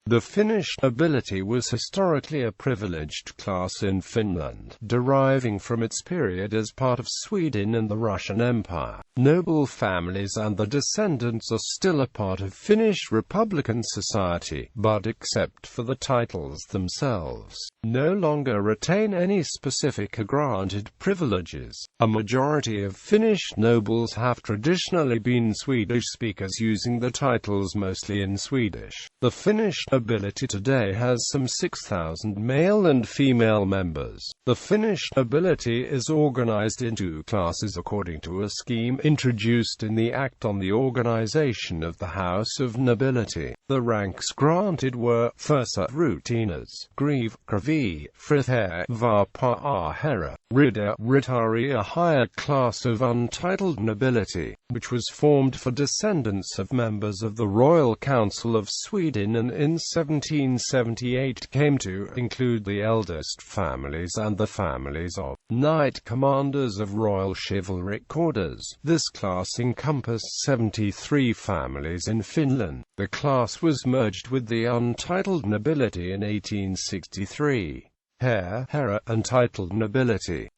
The Finnish nobility was historically a privileged class in Finland, deriving from its period as part of Sweden and the Russian Empire. Noble families and the descendants are still a part of Finnish republican society, but except for the titles themselves, no longer retain any specific granted privileges. A majority of Finnish nobles have traditionally been Swedish speakers using the titles mostly in Swedish. The Finnish nobility today has some 6,000 male and female members. The Finnish nobility is organized into classes according to a scheme introduced in the Act on the Organization of the House of Nobility. The ranks granted were Fursa Rutinas, Grieve, Gravi, Frithair, Vapaa Herra, Ridder, Ritari, a higher class of untitled nobility, which was formed for descendants of members of the Royal Council of Sweden and in 1778 came to include the eldest families and the families of knight commanders of royal chivalric orders. This class encompassed 73 families in Finland. The class was merged with the untitled nobility in 1863. Herra, untitled nobility.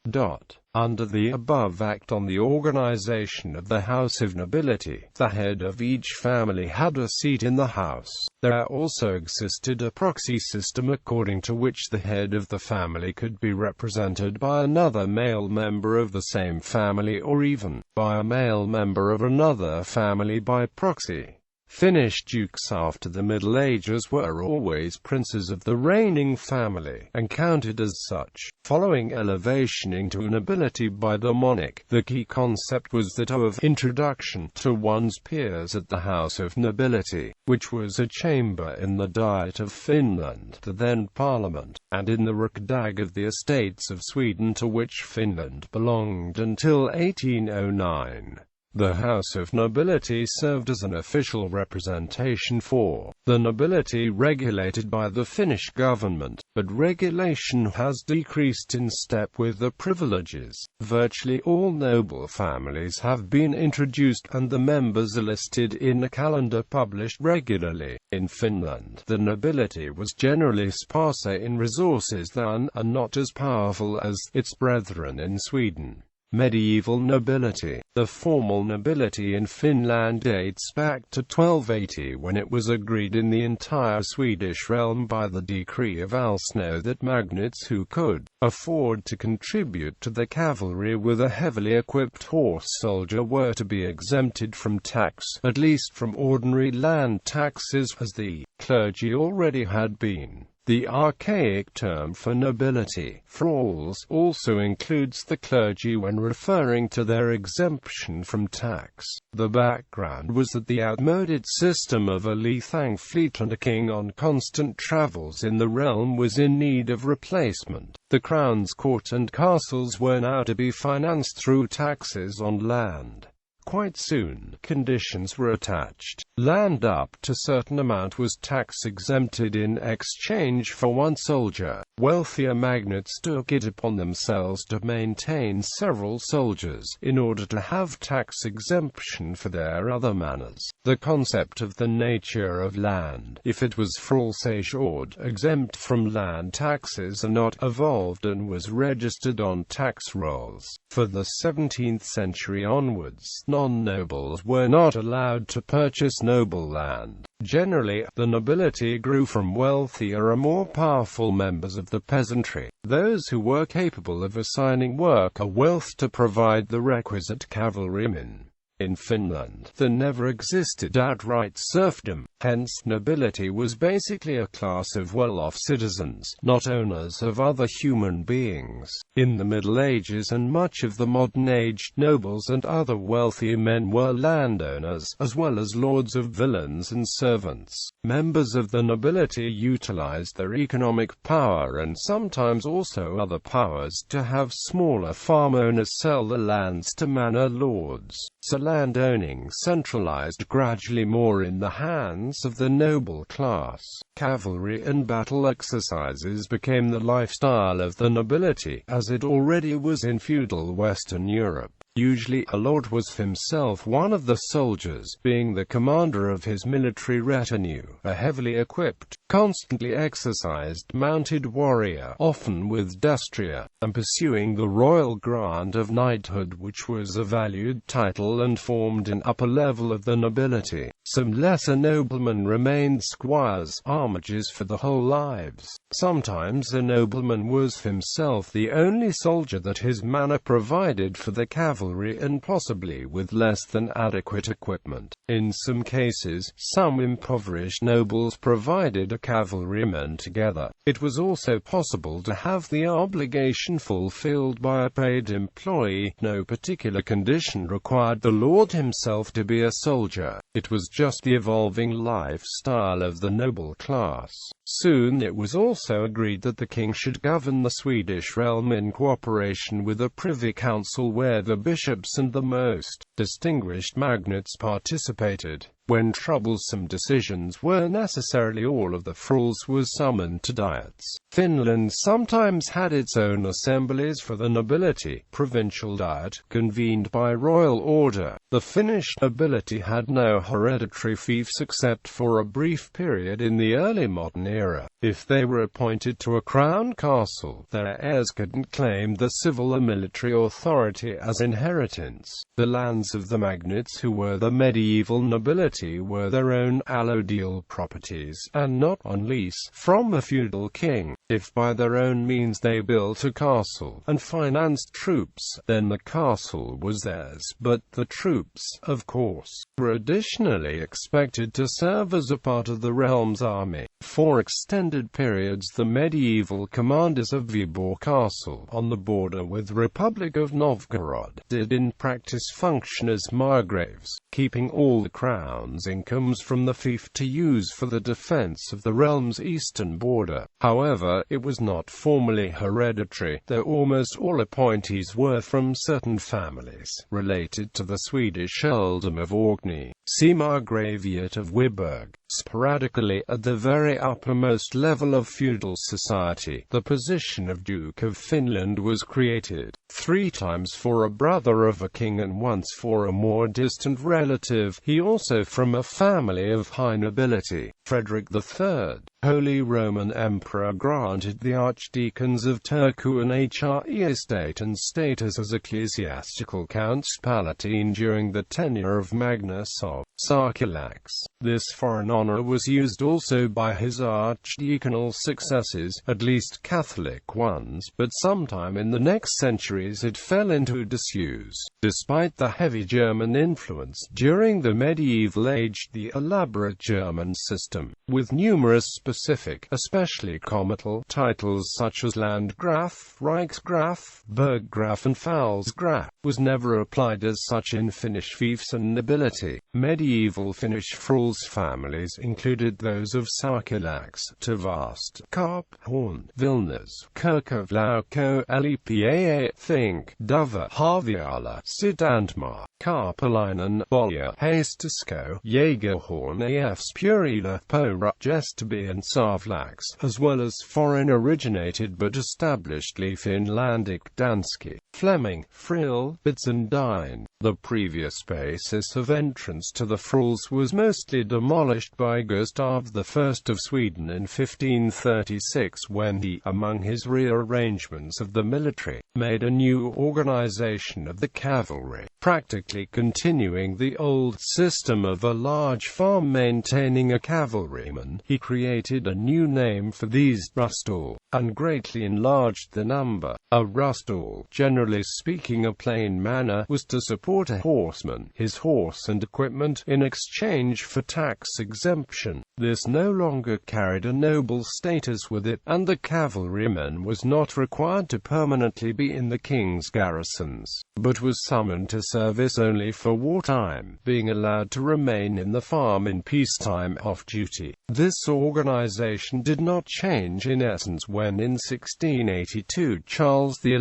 Under the above Act on the Organization of the House of Nobility, the head of each family had a seat in the House. There also existed a proxy system according to which the head of the family could be represented by another male member of the same family or even by a male member of another family by proxy. Finnish dukes after the Middle Ages were always princes of the reigning family, and counted as such. Following elevation into nobility by the monarch, the key concept was that of introduction to one's peers at the House of Nobility, which was a chamber in the Diet of Finland, the then parliament, and in the Riksdag of the Estates of Sweden, to which Finland belonged until 1809. The House of Nobility served as an official representation for the nobility regulated by the Finnish government, but regulation has decreased in step with the privileges. Virtually all noble families have been introduced, and the members are listed in a calendar published regularly. In Finland, the nobility was generally sparser in resources than, and not as powerful as, its brethren in Sweden. Medieval nobility. The formal nobility in Finland dates back to 1280, when it was agreed in the entire Swedish realm by the decree of Alsno that magnates who could afford to contribute to the cavalry with a heavily equipped horse soldier were to be exempted from tax, at least from ordinary land taxes, as the clergy already had been. The archaic term for nobility, thralls, also includes the clergy when referring to their exemption from tax. The background was that the outmoded system of a lethang fleet and a king on constant travels in the realm was in need of replacement. The crown's court and castles were now to be financed through taxes on land. Quite soon, conditions were attached. Land up to a certain amount was tax-exempted in exchange for one soldier. Wealthier magnates took it upon themselves to maintain several soldiers, in order to have tax exemption for their other manors. The concept of the nature of land, if it was fralsagord, exempt from land taxes, are not evolved and was registered on tax rolls. For the 17th century onwards, non-nobles were not allowed to purchase noble land. Generally, the nobility grew from wealthier or more powerful members of the peasantry, those who were capable of assigning work or wealth to provide the requisite cavalrymen. In Finland, there never existed outright serfdom, hence nobility was basically a class of well-off citizens, not owners of other human beings. In the Middle Ages and much of the modern age, nobles and other wealthy men were landowners, as well as lords of villeins and servants. Members of the nobility utilized their economic power and sometimes also other powers to have smaller farm owners sell the lands to manor lords. So land owning centralized gradually more in the hands of the noble class. Cavalry and battle exercises became the lifestyle of the nobility, as it already was in feudal Western Europe. Usually a lord was himself one of the soldiers, being the commander of his military retinue, a heavily equipped, constantly exercised mounted warrior, often with destrua, and pursuing the royal grant of knighthood, which was a valued title and formed an upper level of the nobility. Some lesser noblemen remained squires, armigers for the whole lives. Sometimes a nobleman was himself the only soldier that his manor provided for the cavalry, and possibly with less than adequate equipment. In some cases, some impoverished nobles provided a cavalryman together. It was also possible to have the obligation fulfilled by a paid employee. No particular condition required the lord himself to be a soldier. It was just the evolving lifestyle of the noble class. Soon it was also agreed that the king should govern the Swedish realm in cooperation with a privy council where the bishops and the most distinguished magnates participated. When troublesome decisions were necessary, all of the thralls were summoned to diets. Finland sometimes had its own assemblies for the nobility, provincial diet, convened by royal order. The Finnish nobility had no hereditary fiefs except for a brief period in the early modern era. If they were appointed to a crown castle, their heirs couldn't claim the civil or military authority as inheritance. The lands of the magnates, who were the medieval nobility, were their own allodial properties, and not on lease from a feudal king. If by their own means they built a castle, and financed troops, then the castle was theirs, but the troops, of course, were additionally expected to serve as a part of the realm's army. For extended periods the medieval commanders of Vyborg Castle, on the border with Republic of Novgorod, did in practice function as margraves, keeping all the crown's incomes from the fief to use for the defense of the realm's eastern border. However, it was not formally hereditary, though almost all appointees were from certain families related to the Swedish earldom of Orkney. See Margraviate of Wyburg. Sporadically, at the very uppermost level of feudal society, the position of Duke of Finland was created, 3 times for a brother of a king and once for a more distant relative, he also from a family of high nobility. Frederick III, Holy Roman Emperor, granted the archdeacons of Turku an HRE estate and status as ecclesiastical counts palatine during the tenure of Magnus of Sarkilax. This foreign honor was used also by his archdeaconal successors, at least Catholic ones, but sometime in the next centuries it fell into disuse. Despite the heavy German influence during the medieval age, the elaborate German system, with numerous specific, especially comital, titles such as Landgraf, Reichsgraf, Burggraf and Pfalzgraf, was never applied as such in Finnish fiefs and nobility. Medieval Finnish thralls families included those of Sarkilax, Tavast, Karp, Horn, Vilnius, Kirkovlauko, Lipa, Think, Dova, Harviala, Sidantmar, Karpalainen, Bolja, Haistisko, Jägerhorn, AF Spurila, Pora, Gestaby and Savlax, as well as foreign-originated but establishedly Finlandic Danski, Fleming, Frill, Bits and Dine. The previous basis of entrance to the thralls was mostly demolished by Gustav I of Sweden in 1536 when he, among his rearrangements of the military, made a new organization of the cavalry, practically continuing the old system of a large farm maintaining a cavalryman. He created a new name for these, Rustall, and greatly enlarged the number. A Rustall, generally speaking a plain manor, was to support a horseman, his horse and equipment, in exchange for tax exemption. This no longer carried a noble status with it, and the cavalryman was not required to permanently be in the king's garrisons, but was summoned to service only for wartime, being allowed to remain in the farm in peacetime off-duty. This organization did not change in essence when in 1682 Charles XI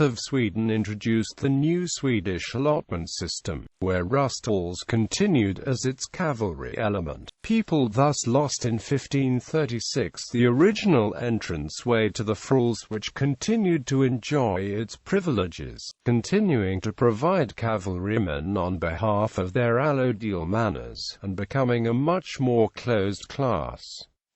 of Sweden introduced the new Swedish allotment system, where Rustalls continued as its cavalry element. People thus class lost in 1536 the original entranceway to the Frals, which continued to enjoy its privileges, continuing to provide cavalrymen on behalf of their allodial manors, and becoming a much more closed class.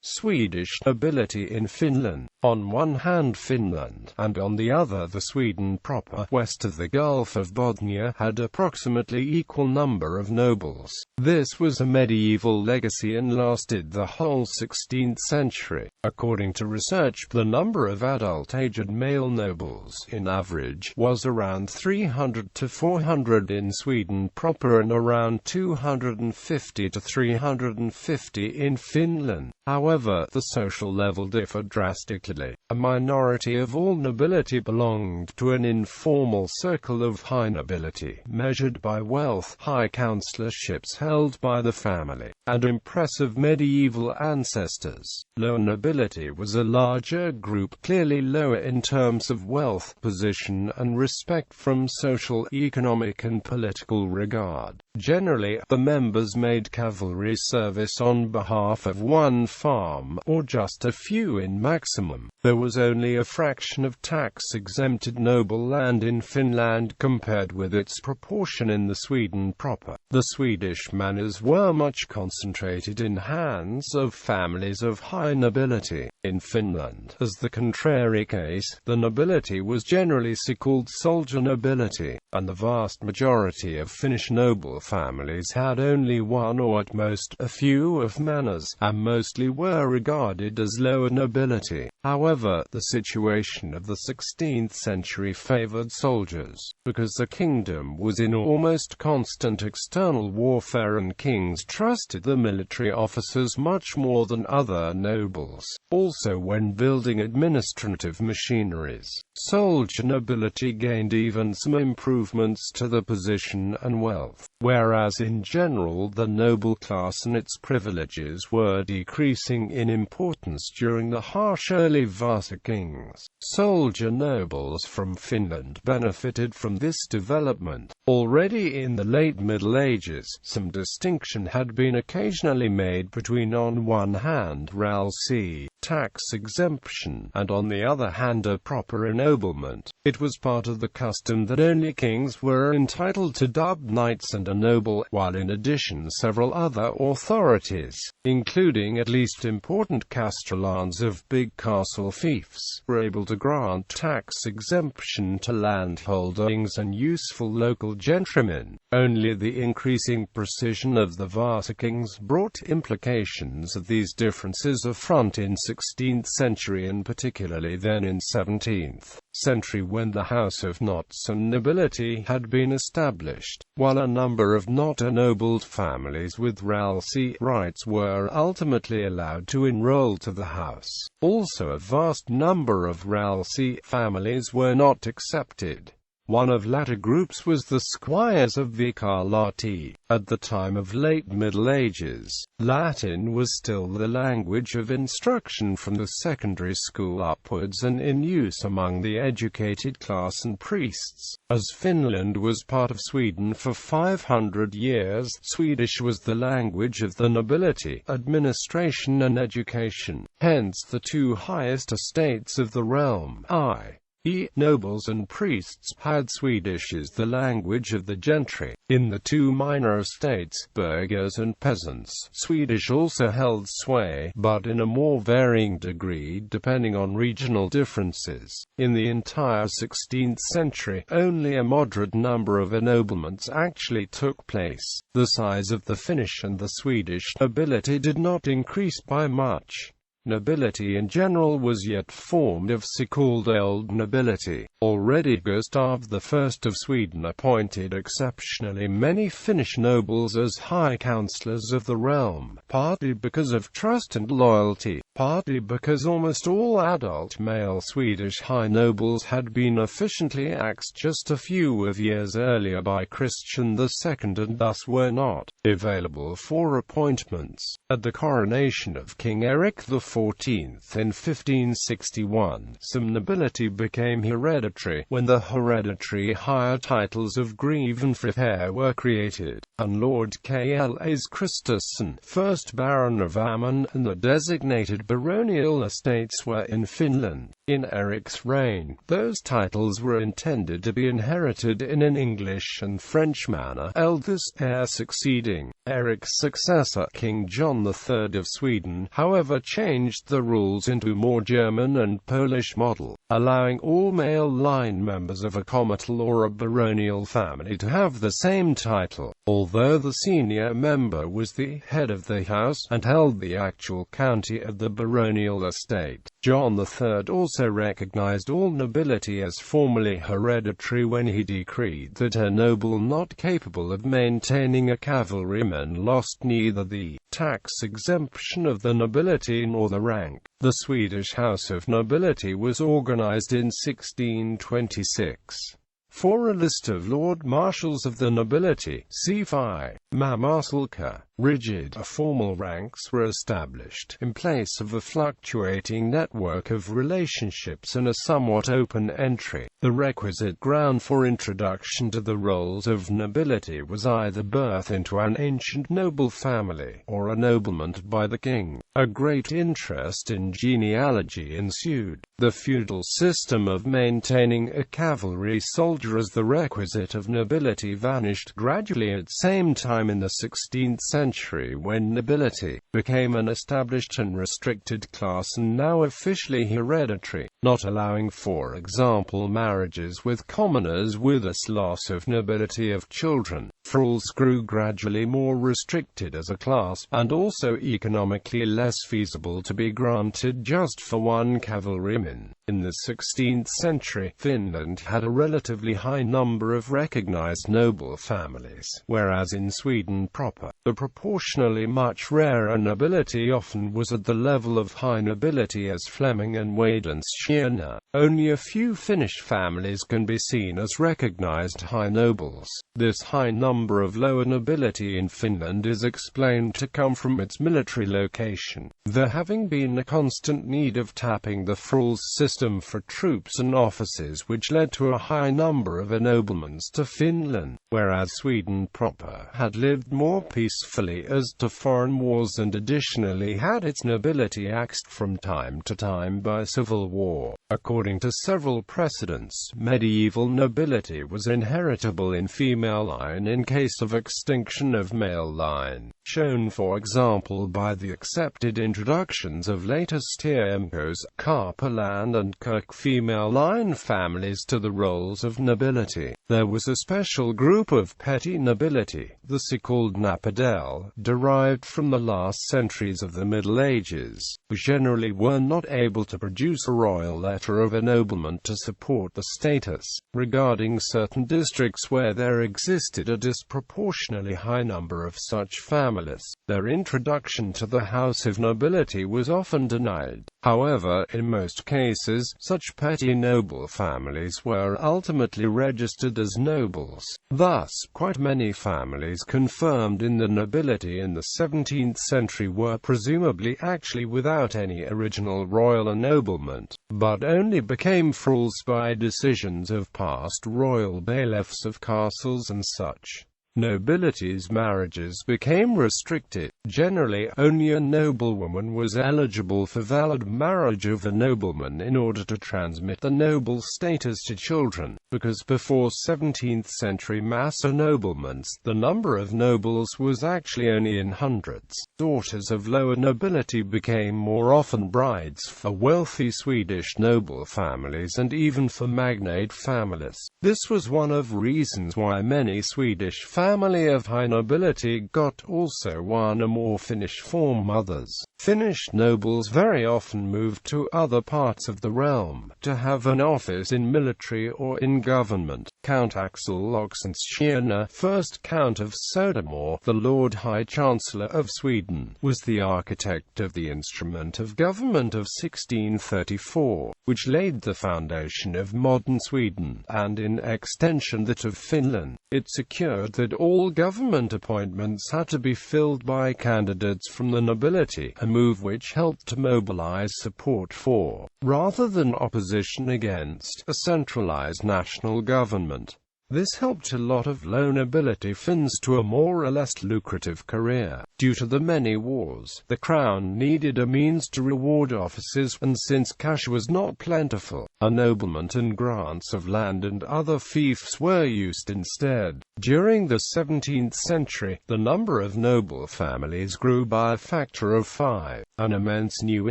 Swedish nobility in Finland. On one hand Finland, and on the other the Sweden proper, west of the Gulf of Bothnia, had approximately equal number of nobles. This was a medieval legacy and lasted the whole 16th century. According to research, the number of adult-aged male nobles, in average, was around 300 to 400 in Sweden proper and around 250 to 350 in Finland. However, the social level differed drastically. A minority of all nobility belonged to an informal circle of high nobility, measured by wealth, high councilorships held by the family, and impressive medieval ancestors. Low nobility was a larger group, clearly lower in terms of wealth, position, and respect from social, economic, and political regard. Generally, the members made cavalry service on behalf of one farm, or just a few in maximum. There was only a fraction of tax-exempted noble land in Finland compared with its proportion in the Sweden proper. The Swedish manors were much concentrated in hands of families of high nobility. In Finland, as the contrary case, the nobility was generally called soldier nobility, and the vast majority of Finnish noble families had only one or at most a few of manors, and mostly were regarded as lower nobility. However, the situation of the 16th century favored soldiers, because the kingdom was in almost constant external warfare and kings trusted the military officers much more than other nobles. Also, when building administrative machineries, soldier nobility gained even some improvements to the position and wealth, whereas in general the noble class and its privileges were decreasing in importance during the harsh early Vasa kings. Soldier nobles from Finland benefited from this development. Already in the late Middle Ages, some distinction had been occasionally made between on one hand ralsi, tax exemption, and on the other hand a proper ennoblement. It was part of the custom that only kings were entitled to dubbed knights and a noble, while in addition several other authorities, including at least important castellans of big castle fiefs, were able to grant tax exemption to landholdings and useful local gentrymen. Only the increasing precision of the Vasa kings brought implications of these differences affront in 16th century and particularly then in 17th century when the House of Nobility had been established, while a number of not ennobled families with ralsi rights were ultimately allowed to enroll to the house. Also a vast number of ralsi families were not accepted. One of latter groups was the Squires of the Carlotti. At the time of late Middle Ages, Latin was still the language of instruction from the secondary school upwards and in use among the educated class and priests. As Finland was part of Sweden for 500 years, Swedish was the language of the nobility, administration and education. Hence the two highest estates of the realm, i.e. nobles and priests, had Swedish as the language of the gentry. In the two minor estates, burghers and peasants, Swedish also held sway, but in a more varying degree depending on regional differences. In the entire 16th century, only a moderate number of ennoblements actually took place. The size of the Finnish and the Swedish nobility did not increase by much. Nobility in general was yet formed of so-called old nobility. Already Gustav I of Sweden appointed exceptionally many Finnish nobles as high councillors of the realm, partly because of trust and loyalty, partly because almost all adult male Swedish high nobles had been efficiently axed just a few years earlier by Christian II and thus were not available for appointments. At the coronation of King Eric XIV in 1561, some nobility became hereditary, when the hereditary higher titles of Greve and Freiherr were created, and Lord Klas Kristersson, 1st Baron of Ammon, and the designated baronial estates were in Finland. In Eric's reign, those titles were intended to be inherited in an English and French manner, eldest heir succeeding. Eric's successor, King John III of Sweden, however, changed the rules into more German and Polish model, allowing all male line members of a comital or a baronial family to have the same title, although the senior member was the head of the house, and held the actual county of the baronial estate. John III also recognized all nobility as formally hereditary when he decreed that a noble not capable of maintaining a cavalryman lost neither the tax exemption of the nobility nor the rank. The Swedish House of Nobility was organized in 1626. For a list of Lord Marshals of the nobility, see Fi. Mamarsalka. Rigid, formal ranks were established, in place of a fluctuating network of relationships and a somewhat open entry. The requisite ground for introduction to the rolls of nobility was either birth into an ancient noble family, or ennoblement by the king. A great interest in genealogy ensued. The feudal system of maintaining a cavalry soldier as the requisite of nobility vanished gradually at the same time in the 16th century, when nobility became an established and restricted class and now officially hereditary, not allowing, for example, marriages with commoners with a loss of nobility of children. Thralls grew gradually more restricted as a class, and also economically less feasible to be granted just for one cavalryman. In the 16th century, Finland had a relatively high number of recognized noble families, whereas in Sweden proper, the proportionally much rarer nobility often was at the level of high nobility as Fleming and Wadensköna. Only a few Finnish families can be seen as recognized high nobles. This high number of lower nobility in Finland is explained to come from its military location, there having been a constant need of tapping the thralls system for troops and offices, which led to a high number of ennoblements to Finland, whereas Sweden proper had lived more peacefully as to foreign wars and additionally had its nobility axed from time to time by civil war. According to several precedents, medieval nobility was inheritable in female line in case of extinction of male line, shown for example by the accepted introductions of later Stiemkos, Karpeland and Kirk female line families to the rolls of nobility. There was a special group of petty nobility, the so-called Napadel, derived from the last centuries of the Middle Ages, who generally were not able to produce a royal letter of ennoblement to support the status. Regarding certain districts where there existed a disproportionately high number of such families, their introduction to the House of Nobility was often denied. However, in most cases, such petty noble families were ultimately registered as nobles. Thus, quite many families confirmed in the nobility in the 17th century were presumably actually without any original royal ennoblement, but only became thralls by decisions of past royal bailiffs of castles and such. Nobility's marriages became restricted. Generally, only a noblewoman was eligible for valid marriage of a nobleman in order to transmit the noble status to children, because before 17th century mass ennoblements, the number of nobles was actually only in hundreds. Daughters of lower nobility became more often brides for wealthy Swedish noble families and even for magnate families. This was one of reasons why many Swedish families family of high nobility got also one or more Finnish foremothers. Finnish nobles very often moved to other parts of the realm, to have an office in military or in government. Count Axel Oxenstierna, first Count of Södermore, the Lord High Chancellor of Sweden, was the architect of the instrument of government of 1634, which laid the foundation of modern Sweden, and in extension that of Finland. It secured that all government appointments had to be filled by candidates from the nobility, a move which helped to mobilize support for, rather than opposition against, a centralized national government. This helped a lot of low nobility Finns to a more or less lucrative career. Due to the many wars, the crown needed a means to reward officers, and since cash was not plentiful, ennoblement and grants of land and other fiefs were used instead. During the 17th century, the number of noble families grew by a factor of 5, an immense new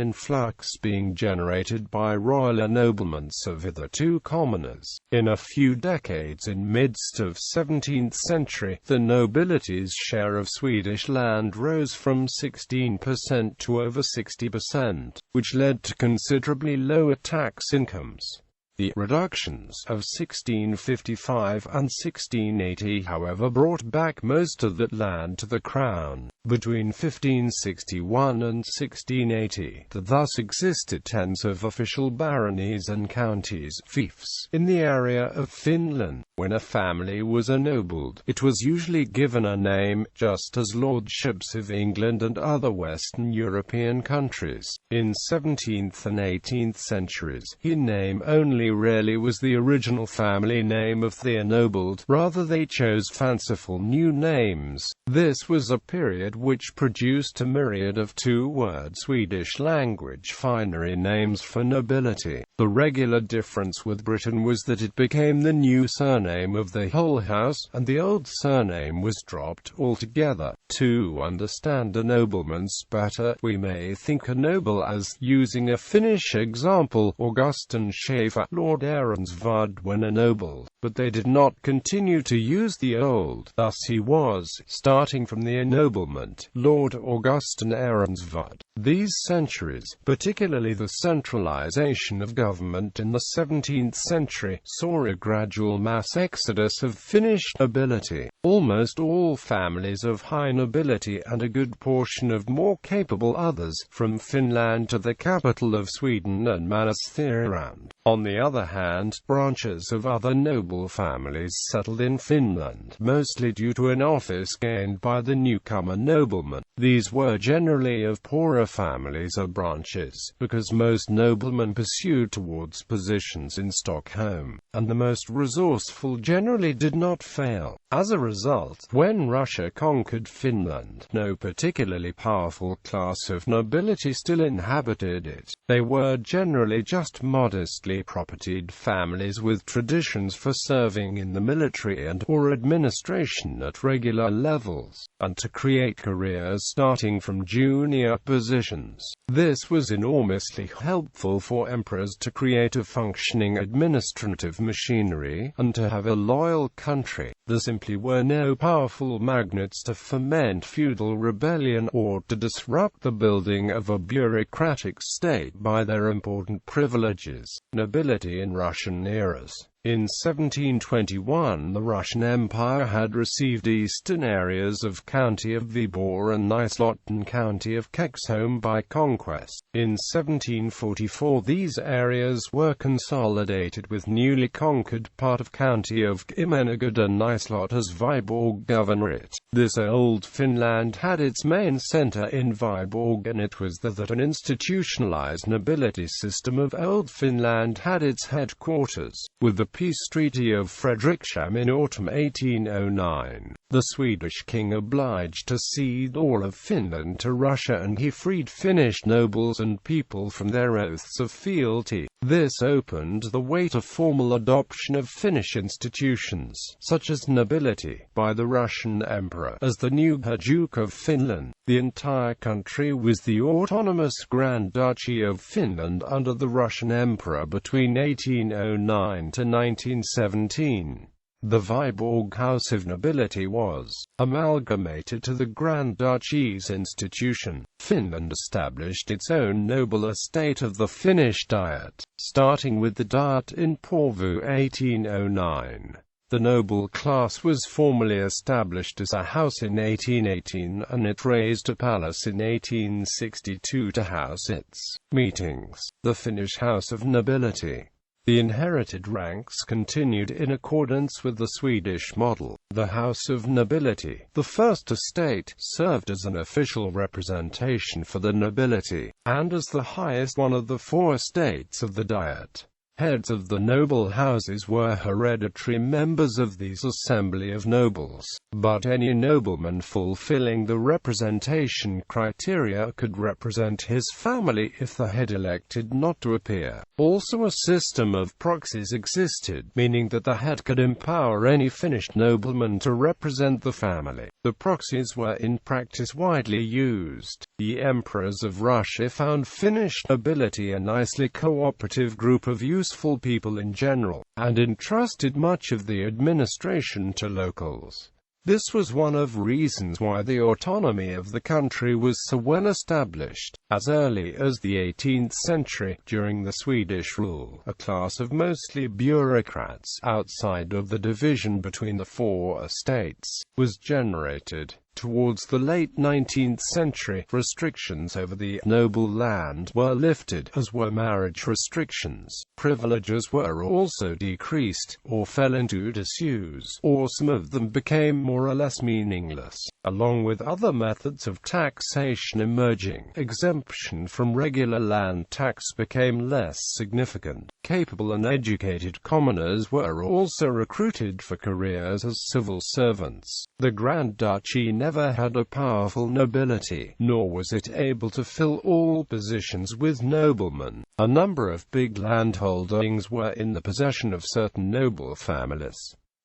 influx being generated by royal ennoblements of hitherto commoners. In a few decades in midst of 17th century, the nobility's share of Swedish land rose from 16% to over 60%, which led to considerably lower tax incomes. The reductions of 1655 and 1680, however, brought back most of that land to the crown. Between 1561 and 1680, there thus existed tens of official baronies and counties, fiefs, in the area of Finland. When a family was ennobled, it was usually given a name, just as lordships of England and other Western European countries. In 17th and 18th centuries, the name only rarely was the original family name of the ennobled, rather they chose fanciful new names. This was a period which produced a myriad of two-word Swedish-language finery names for nobility. The regular difference with Britain was that it became the new surname of the whole house, and the old surname was dropped altogether. To understand ennoblements better, we may think a noble as, using a Finnish example, Augustin Schäfer, Lord Aronsvad when ennobled, but they did not continue to use the old. Thus he was, starting from the ennoblement, Lord Augustin Aronsvad. These centuries, particularly the centralization of government in the 17th century, saw a gradual mass exodus of Finnish nobility. Almost all families of high nobility and a good portion of more capable others, from Finland to the capital of Sweden and Manastirand. On the other hand, branches of other noble families settled in Finland, mostly due to an office gained by the newcomer nobleman. These were generally of poorer families or branches, because most noblemen pursued towards positions in Stockholm, and the most resourceful generally did not fail. As a result, when Russia conquered Finland, no particularly powerful class of nobility still inhabited it. They were generally just modestly propertied families with traditions for serving in the military and or administration at regular levels, and to create careers starting from junior positions. This was enormously helpful for emperors to create a functioning administrative machinery, and to have a loyal country. There simply were no powerful magnates to foment feudal rebellion or to disrupt the building of a bureaucratic state by their important privileges. Nobility in Russian eras. In 1721 the Russian Empire had received eastern areas of County of Vyborg and Nyslott County of Kexholm by conquest. In 1744 these areas were consolidated with newly conquered part of County of Kymenagard and Nyslott as Vyborg Governorate. This old Finland had its main centre in Vyborg, and it was there that an institutionalized nobility system of Old Finland had its headquarters. With the peace treaty of Fredriksham in autumn 1809, the Swedish king obliged to cede all of Finland to Russia, and he freed Finnish nobles and people from their oaths of fealty. This opened the way to formal adoption of Finnish institutions, such as nobility, by the Russian emperor as the new Duke of Finland. The entire country was the autonomous Grand Duchy of Finland under the Russian emperor between 1809 to 1917. The Viborg House of Nobility was amalgamated to the Grand Duchy's institution. Finland established its own noble estate of the Finnish Diet, starting with the Diet in Porvoo 1809. The noble class was formally established as a house in 1818, and it raised a palace in 1862 to house its meetings, the Finnish House of Nobility. The inherited ranks continued in accordance with the Swedish model. The House of Nobility, the first estate, served as an official representation for the nobility, and as the highest one of the four estates of the Diet. Heads of the noble houses were hereditary members of these assembly of nobles, but any nobleman fulfilling the representation criteria could represent his family if the head elected not to appear. Also, a system of proxies existed, meaning that the head could empower any Finnish nobleman to represent the family. The proxies were in practice widely used. The emperors of Russia found Finnish nobility a nicely cooperative group of useful people in general, and entrusted much of the administration to locals. This was one of reasons why the autonomy of the country was so well established. As early as the 18th century, during the Swedish rule, a class of mostly bureaucrats, outside of the division between the four estates, was generated. Towards the late 19th century, restrictions over the noble land were lifted, as were marriage restrictions. Privileges were also decreased, or fell into disuse, or some of them became more or less meaningless, along with other methods of taxation emerging. Exemption from regular land tax became less significant. Capable and educated commoners were also recruited for careers as civil servants. The Grand Duchy never had a powerful nobility, nor was it able to fill all positions with noblemen. A number of big landholdings were in the possession of certain noble families.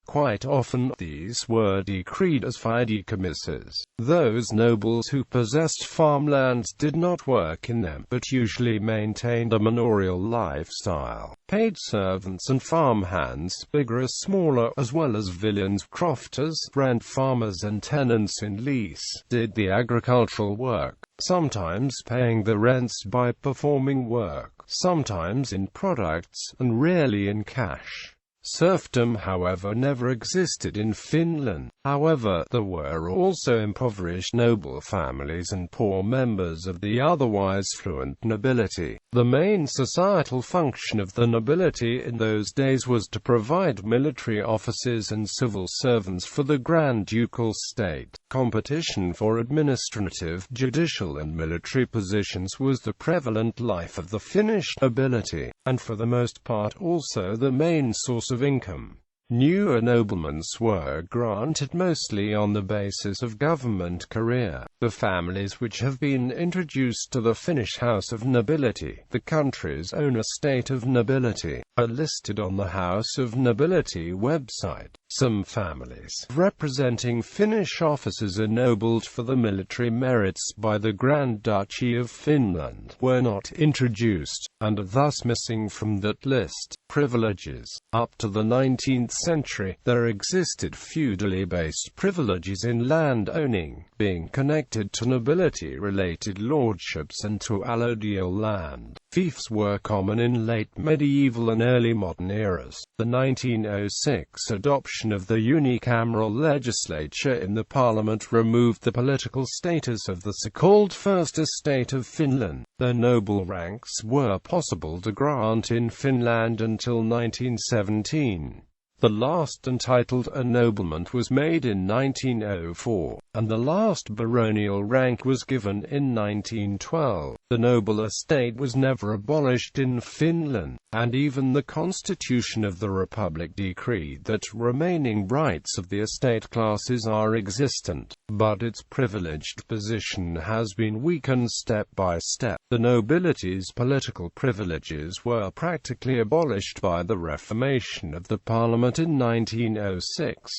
Quite often, these were decreed as fideikommisses. Those nobles who possessed farmlands did not work in them, but usually maintained a manorial lifestyle. Paid servants and farmhands, bigger or smaller, as well as villeins, crofters, rent farmers and tenants in lease, did the agricultural work, sometimes paying the rents by performing work, sometimes in products, and rarely in cash. Serfdom, however, never existed in Finland. However, there were also impoverished noble families and poor members of the otherwise fluent nobility. The main societal function of the nobility in those days was to provide military officers and civil servants for the Grand Ducal state. Competition for administrative, judicial and military positions was the prevalent life of the Finnish nobility, and for the most part also the main source of income. Newer noblemen were granted mostly on the basis of government career. The families which have been introduced to the Finnish House of Nobility, the country's own estate of nobility, are listed on the House of Nobility website. Some families representing Finnish officers ennobled for the military merits by the Grand Duchy of Finland were not introduced, and are thus missing from that list. Privileges. Up to the 19th century, there existed feudally based privileges in land owning, being connected to nobility-related lordships and to allodial land. Fiefs were common in late medieval and early modern eras. The 1906 adoption of the unicameral legislature in the parliament removed the political status of the so-called First Estate of Finland. The noble ranks were possible to grant in Finland until 1917. The last Untitled Ennoblement was made in 1904, and the last baronial rank was given in 1912. The noble estate was never abolished in Finland, and even the Constitution of the Republic decreed that remaining rights of the estate classes are existent, but its privileged position has been weakened step by step. The nobility's political privileges were practically abolished by the reformation of the Parliament in 1906.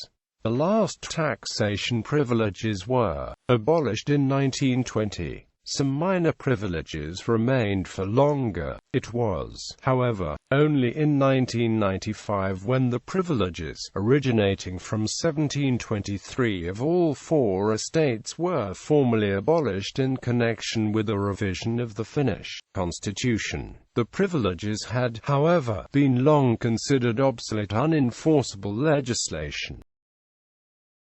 The last taxation privileges were abolished in 1920. Some minor privileges remained for longer. It was, however, only in 1995 when the privileges, originating from 1723 of all four estates, were formally abolished in connection with a revision of the Finnish constitution. The privileges had, however, been long considered obsolete, unenforceable legislation.